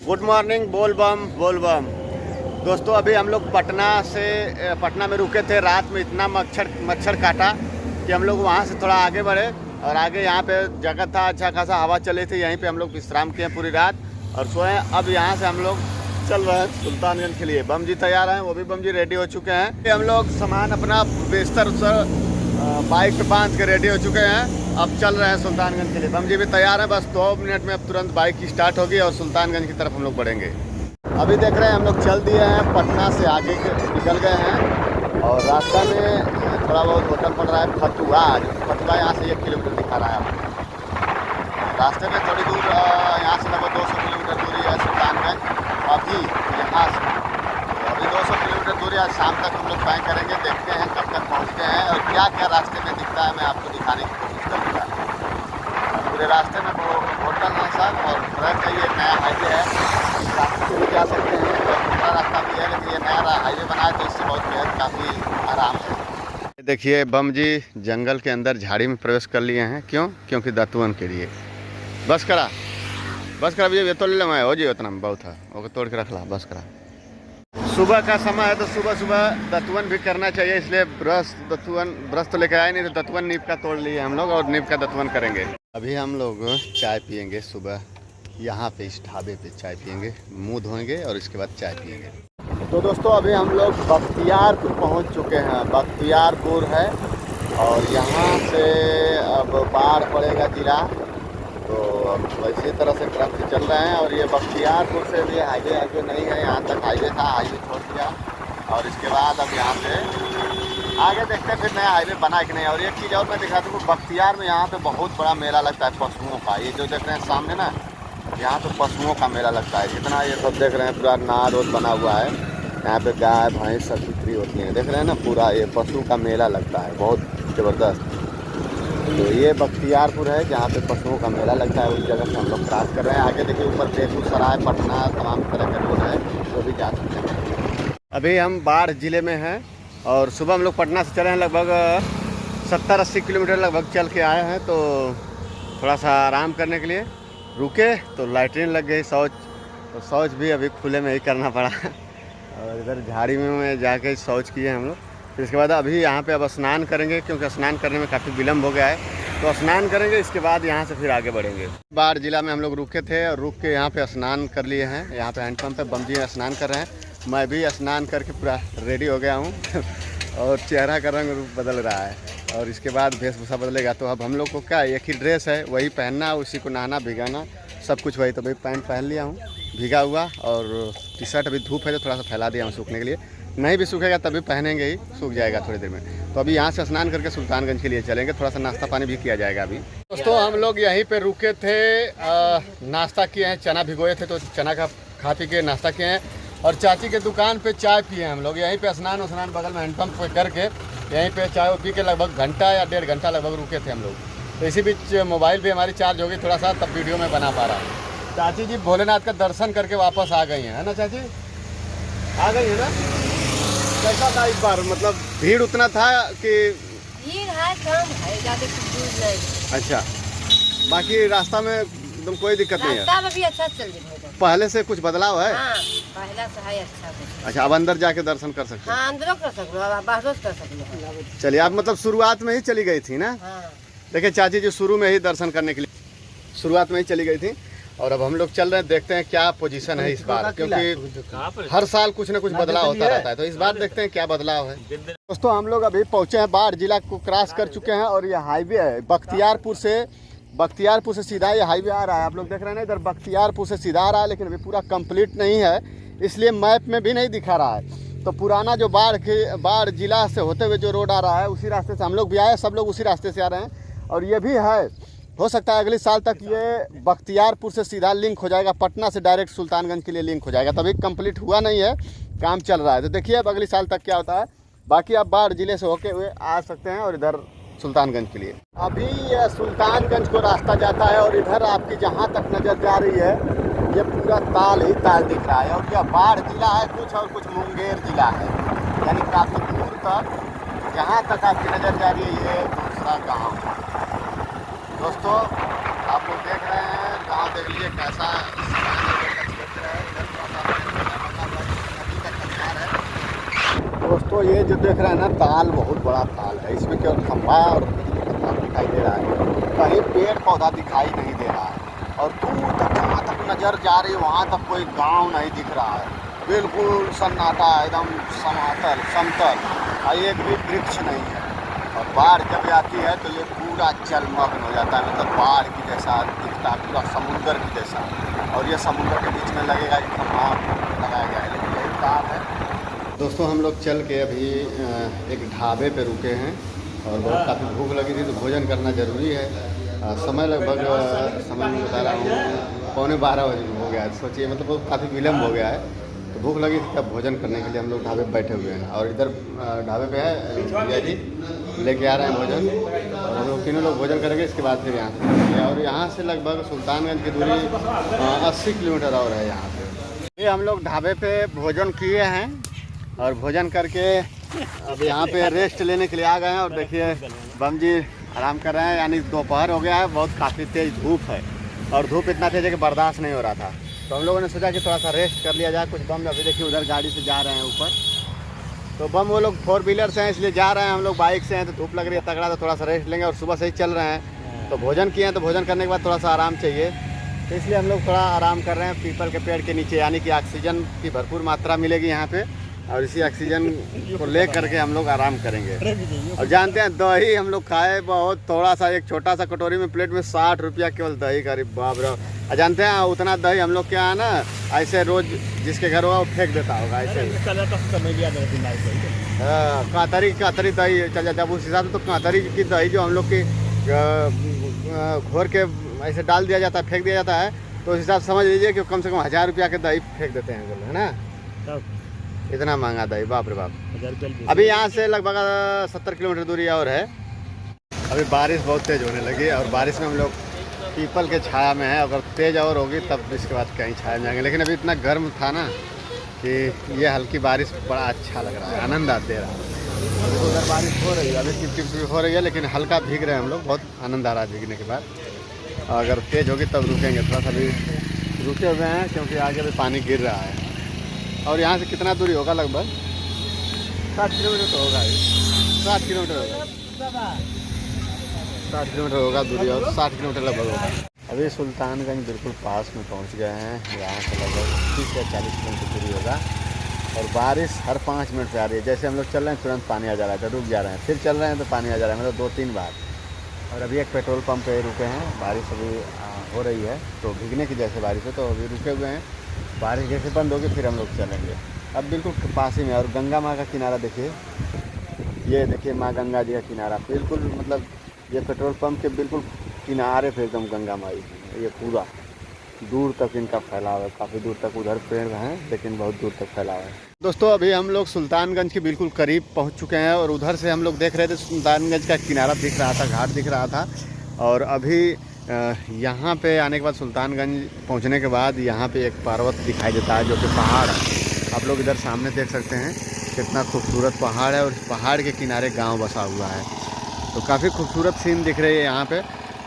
Good morning, बोल बम बोल बम। दोस्तों अभी हम लोग पटना में रुके थे। रात में इतना मच्छर काटा कि हम लोग वहाँ से थोड़ा आगे बढ़े और आगे यहाँ पे जगह था, अच्छा खासा हवा चली थी। यहीं पे हम लोग विश्राम किए पूरी रात और सोए। अब यहाँ से हम लोग चल रहे हैं सुल्तानगंज के लिए। बम जी तैयार हैं, वो भी बम जी रेडी हो चुके हैं। हम लोग सामान अपना बिस्तर बाइक पे बांध के रेडी हो चुके हैं। अब चल रहे हैं सुल्तानगंज के लिए। बम जी भी तैयार हैं। बस 2 मिनट में अब तुरंत बाइक स्टार्ट होगी और सुल्तानगंज की तरफ हम लोग बढ़ेंगे। अभी देख रहे हैं हम लोग चल दिए हैं, पटना से आगे निकल गए हैं और रास्ता में थोड़ा बहुत होटल पड़ रहा है फतुहा। यहाँ से 1 किलोमीटर दिखा रहा है। रास्ते में थोड़ी दूर यहाँ से लगभग 200 किलोमीटर दूरी है सुल्तानगंज। अभी यहाँ से अभी 200 किलोमीटर दूरी आज शाम तक हम लोग तय करेंगे। देखते हैं कब तक पहुँचते हैं और क्या क्या रास्ते में दिखता है, मैं आपको दिखाने की कोशिश करूँगा। पूरे रास्ते में वो होटल है सब और ट्रक का ये नया हाईवे है, इस रास्ते से भी जा सकते हैं और दूसरा रास्ता भी है, लेकिन ये नया हाईवे बना है तो इससे बहुत बेहद काफ़ी आराम है। देखिए बम जी जंगल के अंदर झाड़ी में प्रवेश कर लिए हैं। क्यों? क्योंकि दतवन के लिए। बस करा भैया, ये तो ले लो, मैं हो जी उतना बहुत है, वो तोड़ के रख ला। बस करा। सुबह का समय है तो सुबह सुबह दतवन भी करना चाहिए, इसलिए ब्रश तो लेकर आए नहीं, तो दतवन नींव का तोड़ लिए हम लोग और नींव का दतवन करेंगे। अभी हम लोग चाय पियेंगे सुबह यहाँ पे, इस ढाबे पे चाय पियेंगे, मुंह धोएंगे और इसके बाद चाय पियेंगे। तो दोस्तों अभी हम लोग बख्तियारपुर पहुँच चुके हैं। बख्तियारपुर है और यहाँ से अब बाढ़ पड़ेगा जिला, तो इसी तरह से ट्रक से चल रहे हैं। और ये बख्तियारपुर से भी हाईवे नहीं है, यहाँ तक हाईवे था, हाईवे छोड़ दिया और इसके बाद अब यहाँ पे आगे देखते हैं फिर नया हाईवे बना कि नहीं। और एक चीज़ और मैं दिखा दूँ, बख्तियार में यहाँ पे बहुत बड़ा मेला लगता है पशुओं का। ये जो देख रहे हैं सामने ना, यहाँ पे पशुओं का मेला लगता है। जितना ये सब देख रहे हैं पूरा नार रोड बना हुआ है, यहाँ पे गाय भैंस सब बिक्री होती हैं, देख रहे हैं ना, पूरा ये पशु का मेला लगता है, बहुत ज़बरदस्त। तो ये बख्तियारपुर है जहाँ पे पशुओं का मेला लगता है, उस जगह से हम लोग क्रॉस कर रहे हैं। आगे देखिए ऊपर बेगूसराय, पटना, तमाम तरह के रोड है, वो भी जा सकते हैं। अभी हम बाढ़ ज़िले में हैं और सुबह हम लोग पटना से चले हैं, लगभग 70-80 किलोमीटर लगभग चल के आए हैं। तो थोड़ा सा आराम करने के लिए रुके तो लैट्रिन लग गई, शौच भी अभी खुले में ही करना पड़ा और इधर झाड़ी में जाके शौच किए हम लोग। फिर इसके बाद अभी यहाँ पे अब स्नान करेंगे, क्योंकि स्नान करने में काफ़ी विलम्ब हो गया है, तो स्नान करेंगे। इसके बाद यहाँ से फिर आगे बढ़ेंगे। बाढ़ जिला में हम लोग रुके थे और रुक के यहाँ पे स्नान कर लिए हैं। यहाँ पे हैंडपम्प पे बम जी स्नान कर रहे हैं, मैं भी स्नान करके पूरा रेडी हो गया हूँ और चेहरा का रंग रूप बदल रहा है और इसके बाद वेशभूषा बदलेगा। तो अब हम लोग को क्या, एक ही ड्रेस है, वही पहनना, उसी को नहाना भिगाना सब कुछ वही। तो भाई पैंट पहन लिया हूँ भीगा हुआ और टी-शर्ट अभी धूप है तो थोड़ा सा फैला दिया हूँ सूखने के लिए। नहीं भी सूखेगा तभी पहनेंगे ही, सूख जाएगा थोड़ी देर में। तो अभी यहाँ से स्नान करके सुल्तानगंज के लिए चलेंगे, थोड़ा सा नाश्ता पानी भी किया जाएगा अभी। दोस्तों हम लोग यहीं पे रुके थे, नाश्ता किए हैं, चना भिगोए थे तो चना का खा पी के नाश्ता किए हैं और चाची के दुकान पे चाय पिए हम लोग। यहीं पे स्नान बगल में हैंडपम्प पे करके यहीं पे चाय पी के लगभग घंटा या 1.5 घंटा लगभग रुके थे हम लोग। तो इसी बीच मोबाइल भी हमारी चार्ज हो गई थोड़ा सा, तब वीडियो में बना पा रहा हूँ। चाची जी भोलेनाथ का दर्शन करके वापस आ गई हैं, है ना चाची? आ गई है ना? कैसा था इस बार? मतलब भीड़ उतना था कि भीड़ है, कम है, ज़्यादा दूर नहीं। अच्छा, बाकी रास्ता में एकदम कोई दिक्कत नहीं है? रास्ता में भी अच्छा चल रहा है, पहले से कुछ बदलाव है? हाँ, पहले से है अच्छा। अच्छा, अब अंदर जाके दर्शन कर सकते हैं? हाँ, अंदर कर सकते हो, बाहर कर सकते हो। चलिए, आप मतलब शुरुआत में ही चली गई थी ना? हाँ। देखिए चाची जी शुरू में ही दर्शन करने के लिए शुरुआत में ही चली गई थी और अब हम लोग चल रहे हैं, देखते हैं क्या पोजीशन है इस बार, क्योंकि हर साल कुछ ना कुछ बदलाव होता रहता है। तो इस बार देखते हैं क्या बदलाव है। दोस्तों हम लोग अभी पहुंचे हैं, बाढ़ जिला को क्रॉस कर चुके हैं और ये हाईवे है बख्तियारपुर से सीधा ये हाईवे आ रहा है। आप लोग देख रहे हैं ना, इधर बख्तियारपुर से सीधा आ रहा है, लेकिन अभी पूरा कंप्लीट नहीं है, इसलिए मैप में भी नहीं दिखा रहा है। तो पुराना जो बाढ़ जिला से होते हुए जो रोड आ रहा है, उसी रास्ते से हम लोग भी आए, सब लोग उसी रास्ते से आ रहे हैं। और ये भी है, हो सकता है अगले साल तक ये बख्तियारपुर से सीधा लिंक हो जाएगा, पटना से डायरेक्ट सुल्तानगंज के लिए लिंक हो जाएगा। तभी कंप्लीट हुआ नहीं है, काम चल रहा है। तो देखिए अब अगले साल तक क्या होता है। बाकी आप बाढ़ जिले से होके हुए आ सकते हैं और इधर सुल्तानगंज के लिए। अभी ये सुल्तानगंज को रास्ता जाता है और इधर आपकी जहाँ तक नज़र जा रही है ये पूरा ताल ही ताल दिख रहा है। और यह बाढ़ जिला है कुछ और कुछ मुंगेर जिला है, यानी काफ़ी दूर तक जहाँ तक आपकी नज़र जा रही है ये दूसरा गाँव है। दोस्तों आप लोग देख रहे हैं, गाँव देख लीजिए कैसा क्षेत्र है। दोस्तों ये जो देख रहे हैं ना, ताल बहुत बड़ा ताल है। इसमें केवल खंभा और दिखाई दे रहा है, कहीं पेड़ पौधा दिखाई नहीं दे रहा है। और दूर तक जहाँ तक नज़र जा रही है वहाँ तक कोई गांव नहीं दिख रहा है। बिल्कुल सन्नाटा, एकदम समातल समतल, एक भी वृक्ष नहीं है। और बाढ़ जब आती है तो ये पूरा जलमग्न हो जाता है, मतलब बाढ़ की जैसा दिखता है, पूरा समुंदर की जैसा। और ये समुंदर के बीच में लगेगा कि खंभा लगाया गया है, लेकिन यही काम है। दोस्तों हम लोग चल के अभी एक ढाबे पे रुके हैं और बहुत काफ़ी भूख लगी थी, तो भोजन करना ज़रूरी है। समय लगभग समय में बता रहा हूँ 11:15 बजे हो गया है। सोचिए मतलब काफ़ी विलम्ब हो गया है, तो भूख लगी थी, तब भोजन करने के लिए हम लोग ढाबे पे बैठे हुए हैं। और इधर ढाबे पे है भैया जी लेके आ रहे हैं भोजन, और हम लोग तीनों लोग भोजन करेंगे। इसके बाद फिर यहाँ से चलेंगे। और यहाँ से लगभग सुल्तानगंज की दूरी 80 किलोमीटर और है यहाँ से। ये हम लोग ढाबे पे भोजन किए हैं और भोजन करके अब यहाँ पे रेस्ट लेने के लिए आ गए हैं। और देखिए बम जी आराम कर रहे हैं, यानी दोपहर हो गया है, बहुत काफ़ी तेज़ धूप है और धूप इतना तेज़ है कि बर्दाश्त नहीं हो रहा था। तो हम लोगों ने सोचा कि थोड़ा सा रेस्ट कर लिया जाए। कुछ बम अभी देखिए उधर गाड़ी से जा रहे हैं ऊपर, तो बम वो लोग 4 व्हीलर से हैं इसलिए जा रहे हैं, हम लोग बाइक से हैं, तो धूप लग रही है तगड़ा, तो थोड़ा सा रेस्ट लेंगे। और सुबह से ही चल रहे हैं, तो भोजन किए हैं, तो भोजन करने के बाद थोड़ा सा आराम चाहिए, तो इसलिए हम लोग थोड़ा आराम कर रहे हैं पीपल के पेड़ के नीचे, यानी कि ऑक्सीजन की भरपूर मात्रा मिलेगी यहाँ पे। और इसी ऑक्सीजन को ले करके हम लोग आराम करेंगे। और जानते हैं दही हम लोग खाए बहुत थोड़ा सा, एक छोटा सा कटोरी में प्लेट में 60 रुपया केवल दही का। बाप रे, और जानते हैं उतना दही हम लोग क्या है ना, ऐसे रोज जिसके घर होगा वो फेंक देता होगा ऐसे। कातरी दही चल जाता है उस हिसाब से। तो कातरी की दही जो हम लोग की घोर के ऐसे डाल दिया जाता है, फेंक दिया जाता है, तो उस हिसाब से समझ लीजिए कि कम से कम 1000 रुपया के दही फेंक देते हैं लोग, है ना। इतना महंगा दही, बाप रे बाप। अभी यहाँ से लगभग 70 किलोमीटर दूरी और है। अभी बारिश बहुत तेज़ होने लगी और बारिश में हम लोग पीपल के छाया में है। अगर तेज़ और होगी तब इसके बाद कहीं छाया में जाएंगे, लेकिन अभी इतना गर्म था ना कि ये हल्की बारिश बड़ा अच्छा लग रहा है, आनंद दे रहा है। अभी तो उधर बारिश हो रही है, अभी टिप टिप हो रही है, लेकिन हल्का भीग रहे हैं हम लोग, बहुत आनंद आ रहा है भीगने के बाद। अगर तेज़ होगी तब रुकेंगे, थोड़ा सा भी रुके हुए हैं क्योंकि आगे भी पानी गिर रहा है। और यहाँ से कितना दूरी होगा, लगभग 60 किलोमीटर तो होगा, 60 किलोमीटर होगा, 60 किलोमीटर होगा दूरी, और 60 किलोमीटर लगभग होगा। अभी सुल्तानगंज बिल्कुल पास में पहुँच गए हैं। यहाँ से लगभग 30 या 40 किलोमीटर दूरी होगा। और बारिश हर 5 मिनट पे आ रही है। जैसे हम लोग चल रहे हैं तुरंत पानी आ जा रहा है, रुक जा रहे हैं, फिर चल रहे हैं तो पानी आ जा रहा है, मतलब 2-3 बार। और अभी एक पेट्रोल पंप पे रुके हैं, बारिश अभी हो रही है तो भीगने की जैसे बारिश है, तो अभी रुके हुए हैं। बारिश जैसे बंद होगी फिर हम लोग चलेंगे। अब बिल्कुल पास ही में, और गंगा माँ का किनारा देखिए, ये देखिए माँ गंगा जी का किनारा बिल्कुल, मतलब ये पेट्रोल पंप के बिल्कुल किनारे पे एकदम गंगा माई, ये पूरा दूर तक इनका फैलाव है, काफ़ी दूर तक। उधर पेड़ हैं लेकिन बहुत दूर तक फैलाव है। दोस्तों अभी हम लोग सुल्तानगंज के बिल्कुल करीब पहुंच चुके हैं, और उधर से हम लोग देख रहे थे सुल्तानगंज का किनारा दिख रहा था, घाट दिख रहा था। और अभी यहाँ पे आने के बाद, सुल्तानगंज पहुँचने के बाद यहाँ पे एक पर्वत दिखाई देता है जो कि पहाड़ है। आप लोग इधर सामने देख सकते हैं कितना खूबसूरत पहाड़ है, और इस पहाड़ के किनारे गाँव बसा हुआ है, तो काफ़ी खूबसूरत सीन दिख रही है यहाँ पे।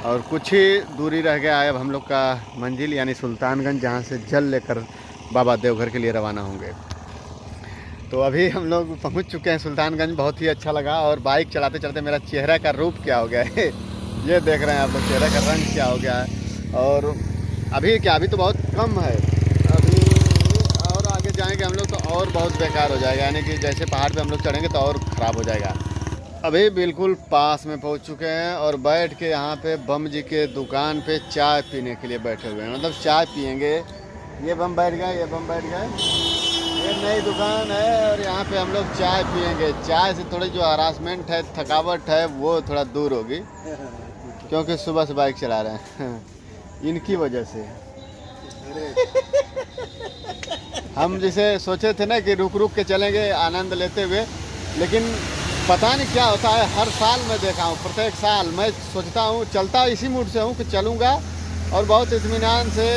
और कुछ ही दूरी रह गया है अब हम लोग का मंजिल, यानी सुल्तानगंज, जहाँ से जल लेकर बाबा देवघर के लिए रवाना होंगे। तो अभी हम लोग पहुँच चुके हैं सुल्तानगंज। बहुत ही अच्छा लगा, और बाइक चलाते चलाते मेरा चेहरा का रूप क्या हो गया है ये देख रहे हैं आप लोग, चेहरे का रंग क्या हो गया है। और अभी क्या, अभी तो बहुत कम है, अभी और आगे जाएंगे हम लोग तो और बहुत बेकार हो जाएगा, यानी कि जैसे पहाड़ पे हम लोग चढ़ेंगे तो और ख़राब हो जाएगा। अभी बिल्कुल पास में पहुंच चुके हैं, और बैठ के यहाँ पे बम जी के दुकान पे चाय पीने के लिए बैठे हुए हैं, मतलब चाय पियेंगे। ये बम बैठ गए, ये बम बैठ गए, ये नई दुकान है, और यहाँ पे हम लोग चाय पियेंगे। चाय से थोड़ी जो हरासमेंट है, थकावट है, वो थोड़ा दूर होगी, क्योंकि सुबह से बाइक चला रहे हैं इनकी वजह से। हम जैसे सोचे थे ना कि रुक रुक के चलेंगे आनंद लेते हुए, लेकिन पता नहीं क्या होता है। हर साल मैं देखा हूँ, प्रत्येक साल मैं सोचता हूँ, चलता इसी मूड से हूँ कि चलूँगा और बहुत इत्मीनान से,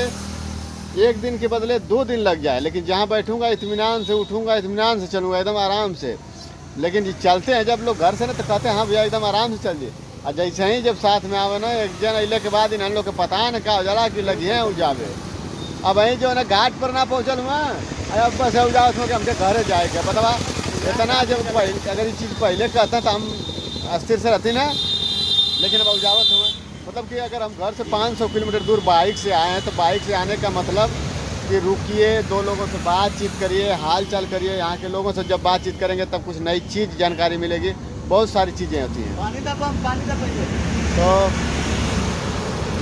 एक दिन के बदले 2 दिन लग जाए, लेकिन जहाँ बैठूँगा इत्मीनान से, उठूँगा इत्मीनान से, चलूँगा एकदम आराम से। लेकिन चलते हैं जब लोग घर से ना, तो कहते हैं हाँ भैया एकदम आराम से चलिए, और जैसे ही जब साथ में आवे ना, एक जन अइले के बाद इन लोग के पता है ना क्या हो जाला कि लगिए उजावे। अब वहीं जो है ना घाट पर ना पहुँचल हुआ, अब बस उजाव उसमें कि हमके घरे जाए के, बतावा इतना जब पहले अगर ये चीज़ पहले कहता तो हम अस्थिर से रहती ना, लेकिन अब उजावत हुए। मतलब कि अगर हम घर से 500 किलोमीटर दूर बाइक से आए हैं तो बाइक से आने का मतलब कि रुकिए, दो लोगों से बातचीत करिए, हाल चाल करिए। यहाँ के लोगों से जब बातचीत करेंगे तब कुछ नई चीज़ जानकारी मिलेगी, बहुत सारी चीज़ें होती हैं। तो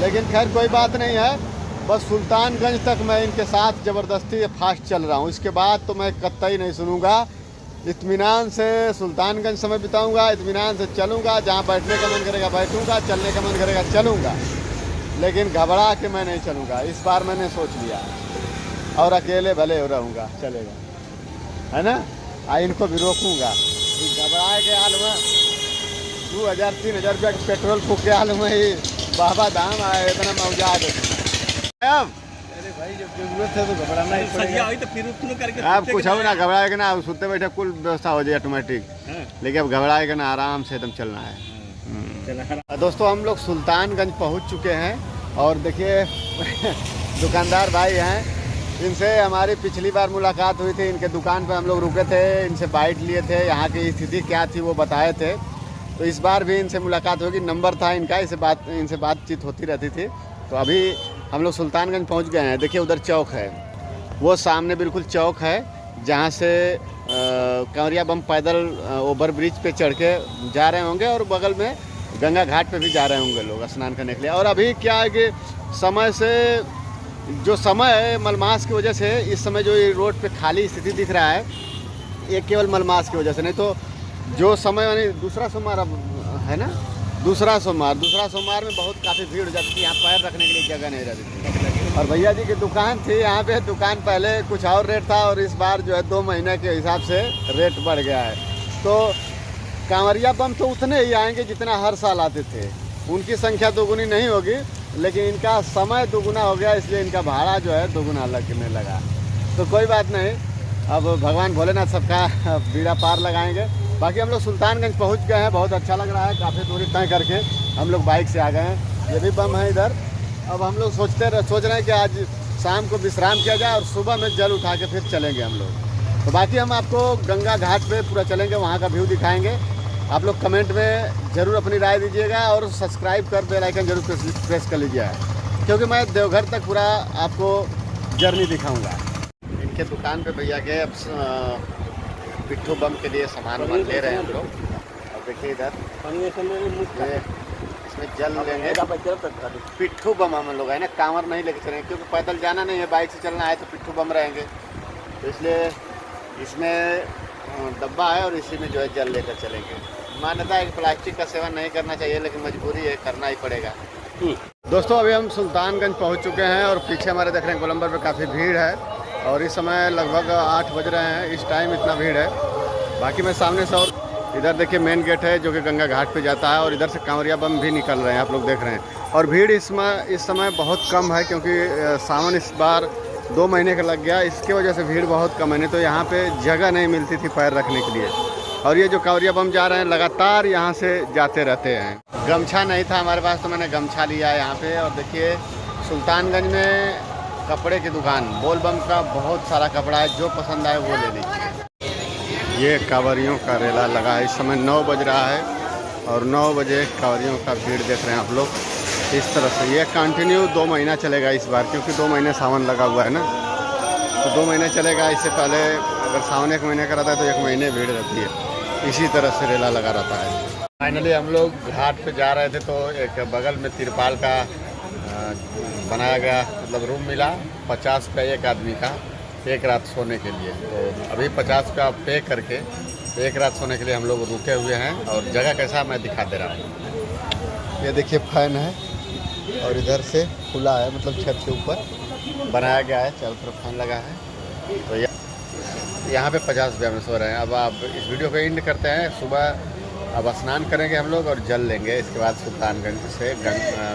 लेकिन खैर कोई बात नहीं है, बस सुल्तानगंज तक मैं इनके साथ ज़बरदस्ती फास्ट चल रहा हूँ। इसके बाद तो मैं कतई नहीं सुनूंगा। इत्मीनान से सुल्तानगंज समय बिताऊंगा, इत्मीनान से चलूंगा, जहाँ बैठने का मन करेगा बैठूंगा, चलने का मन करेगा चलूंगा, लेकिन घबरा के मैं नहीं चलूंगा। इस बार मैंने सोच लिया, और अकेले भले रहूँगा, चलेगा, है ना। इनको भी रोकूंगा। घबराए के हाल में 2000-3000 रुपया पेट्रोल फूक के हाल में ही बाबा धाम आए, इतना मौजा अब। अरे भाई जब जरूरत है तो घबराना ही पड़ेगा। तो फिर तुम करके आप कुछ हो ना, घबराएगा ना, सुनते बैठे कुल व्यवस्था हो जाए ऑटोमेटिक। लेकिन अब घबराएगा ना, आराम से एकदम चलना है। दोस्तों हम लोग सुल्तानगंज पहुंच चुके हैं और देखिए दुकानदार भाई हैं, इनसे हमारी पिछली बार मुलाकात हुई थी। इनके दुकान पे हम लोग रुके थे, इनसे बाइट लिए थे, यहाँ की स्थिति क्या थी वो बताए थे। तो इस बार भी इनसे मुलाकात होगी, नंबर था इनका, इनसे बातचीत होती रहती थी। तो अभी हम लोग सुल्तानगंज पहुँच गए हैं। देखिए उधर चौक है, वो सामने बिल्कुल चौक है, जहाँ से कंवरिया बम पैदल ओवर ब्रिज पे चढ़ के जा रहे होंगे, और बगल में गंगा घाट पे भी जा रहे होंगे लोग स्नान करने के लिए। और अभी क्या है कि समय से जो समय है मलमास की वजह से, इस समय जो ये रोड पे खाली स्थिति दिख रहा है, ये केवल मलमास की वजह से, नहीं तो जो समय यानी दूसरा सोमवार अब है ना, दूसरा सोमवार में बहुत काफ़ी भीड़ हो जाती थी, यहाँ पैर रखने के लिए जगह नहीं रहती थी। और भैया जी की दुकान थी यहाँ पे, दुकान पहले कुछ और रेट था, और इस बार जो है 2 महीने के हिसाब से रेट बढ़ गया है। तो कांवरिया बम तो उतने ही आएंगे जितना हर साल आते थे, उनकी संख्या दोगुनी नहीं होगी, लेकिन इनका समय दोगुना हो गया, इसलिए इनका भाड़ा जो है दोगुना लगने लगा। तो कोई बात नहीं, अब भगवान भोलेनाथ सबका बीड़ा पार लगाएंगे। बाकी हम लोग सुल्तानगंज पहुंच गए हैं, बहुत अच्छा लग रहा है। काफ़ी दूरी तय करके हम लोग बाइक से आ गए हैं, ये भी बम है इधर। अब हम लोग सोच रहे हैं कि आज शाम को विश्राम किया जाए और सुबह में जल उठा के फिर चलेंगे हम लोग। तो बाकी हम आपको गंगा घाट पे पूरा चलेंगे, वहाँ का व्यू दिखाएंगे। आप लोग कमेंट में ज़रूर अपनी राय दीजिएगा, और सब्सक्राइब कर बेल आइकन जरूर प्रेस कर लीजिएगा, क्योंकि मैं देवघर तक पूरा आपको जर्नी दिखाऊंगा। इनके दुकान पे भैया के अब पिट्ठू बम के लिए सामान ले रहे हैं हम लोग। और देखिए इधर इसमें जल लेंगे, पिट्ठू बम हम लोग है ना, कांवर नहीं लेके चलेंगे, क्योंकि पैदल जाना नहीं है, बाइक से चलना है, तो पिट्ठू बम रहेंगे। तो इसलिए इसमें डब्बा है और इसी में जो है जल लेकर चलेंगे। मान्यता है कि प्लास्टिक का सेवन नहीं करना चाहिए, लेकिन मजबूरी है, करना ही पड़ेगा। दोस्तों अभी हम सुल्तानगंज पहुंच चुके हैं, और पीछे हमारे देख रहे हैं गोलंबर पे काफ़ी भीड़ है, और इस समय लगभग 8 बज रहे हैं, इस टाइम इतना भीड़ है। बाकी मैं सामने से, और इधर देखिए मेन गेट है जो कि गंगा घाट पे जाता है, और इधर से कांवरिया बम भी निकल रहे हैं, आप लोग देख रहे हैं। और भीड़ इस समय बहुत कम है, क्योंकि सावन इस बार 2 महीने का लग गया, इसके वजह से भीड़ बहुत कम है, नहीं तो यहाँ पे जगह नहीं मिलती थी पैर रखने के लिए। और ये जो कांवरिया बम जा रहे हैं लगातार यहाँ से जाते रहते हैं। गमछा नहीं था हमारे पास, तो मैंने गमछा लिया है यहाँ पे। और देखिए सुल्तानगंज में कपड़े की दुकान, बोल बम का बहुत सारा कपड़ा है, जो पसंद आए वो ले लीजिए। ये कांवरियों का रेला लगा है, इस समय 9 बज रहा है, और 9 बजे कांवरियों का भीड़ देख रहे हैं आप लोग। इस तरह से ये कंटिन्यू 2 महीना चलेगा इस बार, क्योंकि 2 महीने सावन लगा हुआ है ना, तो 2 महीने चलेगा। इससे पहले अगर सावन 1 महीने का रहता है तो 1 महीने भीड़ रहती है, इसी तरह से रेला लगा रहता है। फाइनली हम लोग घाट पे जा रहे थे, तो एक बगल में तिरपाल का बनाया गया मतलब रूम मिला, 50 रुपये एक आदमी का, 1 रात सोने के लिए। तो अभी 50 का पे करके 1 रात सोने के लिए हम लोग रुके हुए हैं। और जगह कैसा मैं दिखा दे रहा हूँ। ये देखिए फैन है, और इधर से खुला है, मतलब छत के ऊपर बनाया गया है, चारों तरफ फैन लगा है। तो यहाँ पे 50 रुपये में सो रहे हैं। अब आप इस वीडियो को एंड करते हैं। सुबह अब स्नान करेंगे हम लोग और जल लेंगे, इसके बाद सुल्तानगंज से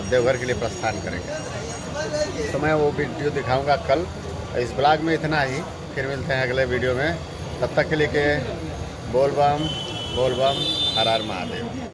देवघर के लिए प्रस्थान करेंगे। तो मैं वो वीडियो दिखाऊंगा कल। इस ब्लॉग में इतना ही, फिर मिलते हैं अगले वीडियो में। तब तक के लिए के बोल बम हर हर महादेव।